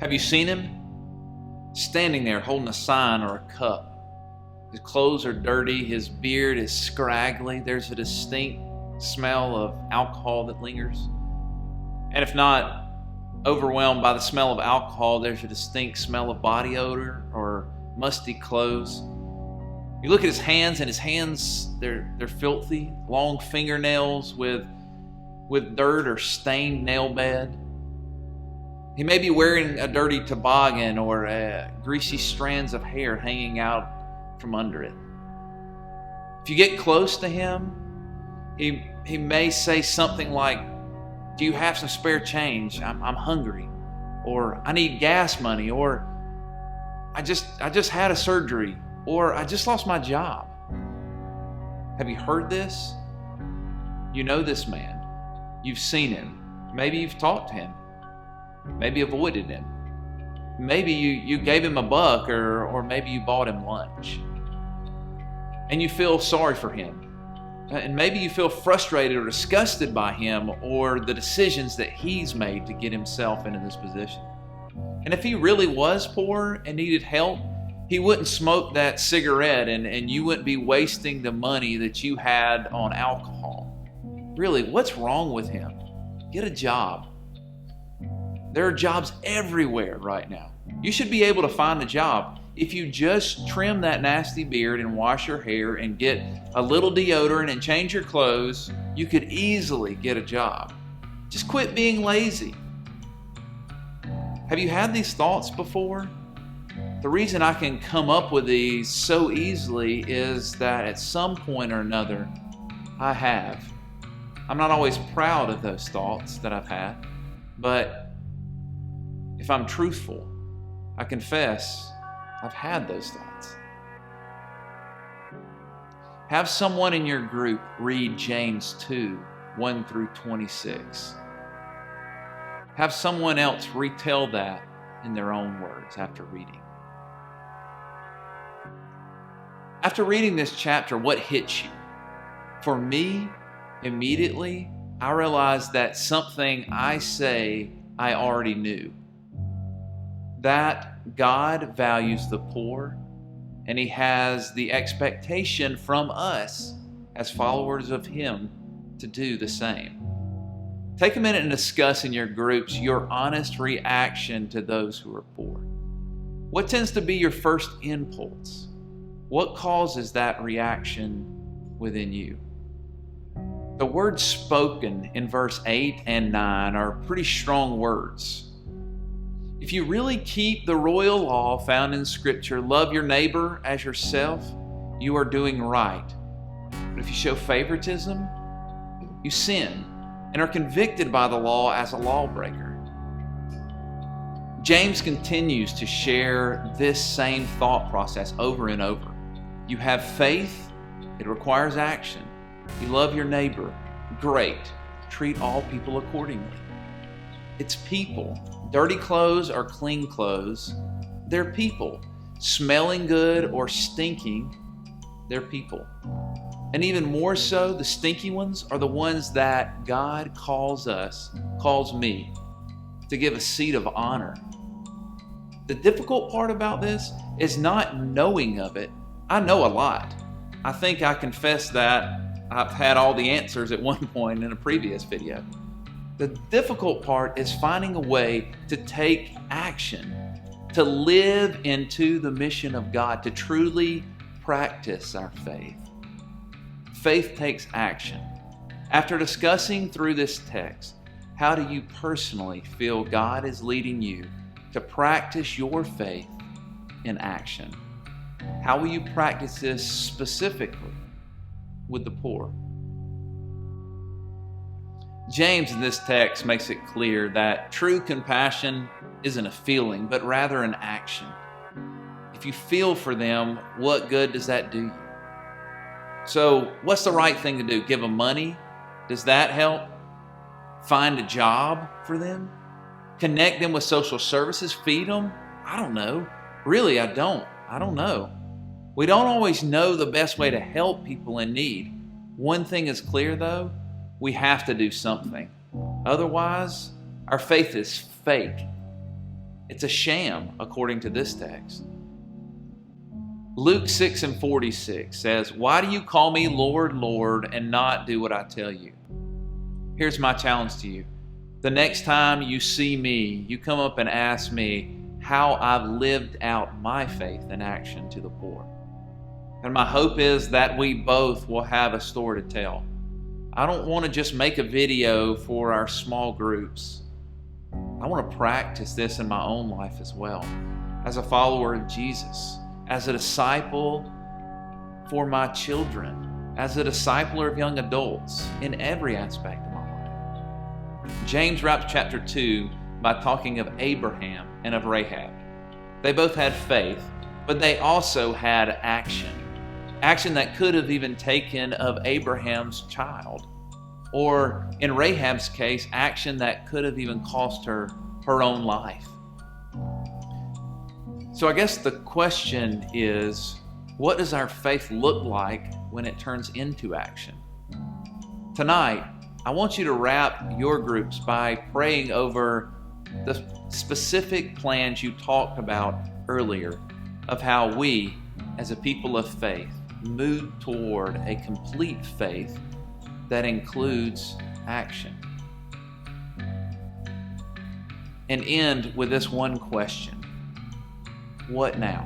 Have you seen him? Standing there holding a sign or a cup. His clothes are dirty, his beard is scraggly, there's a distinct smell of alcohol that lingers. And if not overwhelmed by the smell of alcohol, there's a distinct smell of body odor or musty clothes. You look at his hands, and his hands, they're filthy, long fingernails with dirt or stained nail bed. He may be wearing a dirty toboggan or greasy strands of hair hanging out from under it. If you get close to him, he may say something like, "Do you have some spare change? I'm hungry," or "I need gas money," or I just had a surgery," or "I just lost my job." Have you heard this? You know this man. You've seen him. Maybe you've talked to him. Maybe avoided him. Maybe you gave him a buck, or maybe you bought him lunch. And you feel sorry for him. And maybe you feel frustrated or disgusted by him or the decisions that he's made to get himself into this position. And if he really was poor and needed help, he wouldn't smoke that cigarette and you wouldn't be wasting the money that you had on alcohol. Really, what's wrong with him? Get a job. There are jobs everywhere right now. You should be able to find a job. If you just trim that nasty beard and wash your hair and get a little deodorant and change your clothes, you could easily get a job. Just quit being lazy. Have you had these thoughts before? The reason I can come up with these so easily is that at some point or another, I have. I'm not always proud of those thoughts that I've had, but if I'm truthful, I confess I've had those thoughts. Have someone in your group read James 2, 1 through 26. Have someone else retell that in their own words after reading. After reading this chapter, what hits you? For me, immediately, I realized that something I say I already knew. That God values the poor, and He has the expectation from us as followers of Him to do the same. Take a minute and discuss in your groups your honest reaction to those who are poor. What tends to be your first impulse? What causes that reaction within you? The words spoken in verse 8 and 9 are pretty strong words. If you really keep the royal law found in Scripture, love your neighbor as yourself, you are doing right. But if you show favoritism, you sin and are convicted by the law as a lawbreaker. James continues to share this same thought process over and over. You have faith, it requires action. You love your neighbor, great. Treat all people accordingly. It's people. Dirty clothes or clean clothes, they're people. Smelling good or stinking, they're people. And even more so, the stinky ones are the ones that God calls me, to give a seat of honor. The difficult part about this is not knowing of it. I know a lot. I think I confessed that I've had all the answers at one point in a previous video. The difficult part is finding a way to take action, to live into the mission of God, to truly practice our faith. Faith takes action. After discussing through this text, how do you personally feel God is leading you to practice your faith in action? How will you practice this specifically with the poor? James in this text makes it clear that true compassion isn't a feeling, but rather an action. If you feel for them, what good does that do you? So, what's the right thing to do? Give them money? Does that help? Find a job for them? Connect them with social services? Feed them? I don't know. Really, I don't know. We don't always know the best way to help people in need. One thing is clear though, we have to do something. Otherwise, our faith is fake. It's a sham, according to this text. Luke 6:46 says, "Why do you call me Lord, Lord, and not do what I tell you?" Here's my challenge to you. The next time you see me, you come up and ask me how I've lived out my faith in action to the poor. And my hope is that we both will have a story to tell. I don't want to just make a video for our small groups. I want to practice this in my own life as well, as a follower of Jesus, as a disciple for my children, as a discipler of young adults in every aspect of my life. James wraps chapter 2 by talking of Abraham and of Rahab. They both had faith, but they also had action. Action that could have even taken of Abraham's child. Or in Rahab's case, action that could have even cost her her own life. So I guess the question is, what does our faith look like when it turns into action? Tonight, I want you to wrap your groups by praying over the specific plans you talked about earlier of how we, as a people of faith, move toward a complete faith that includes action. And end with this one question: what now?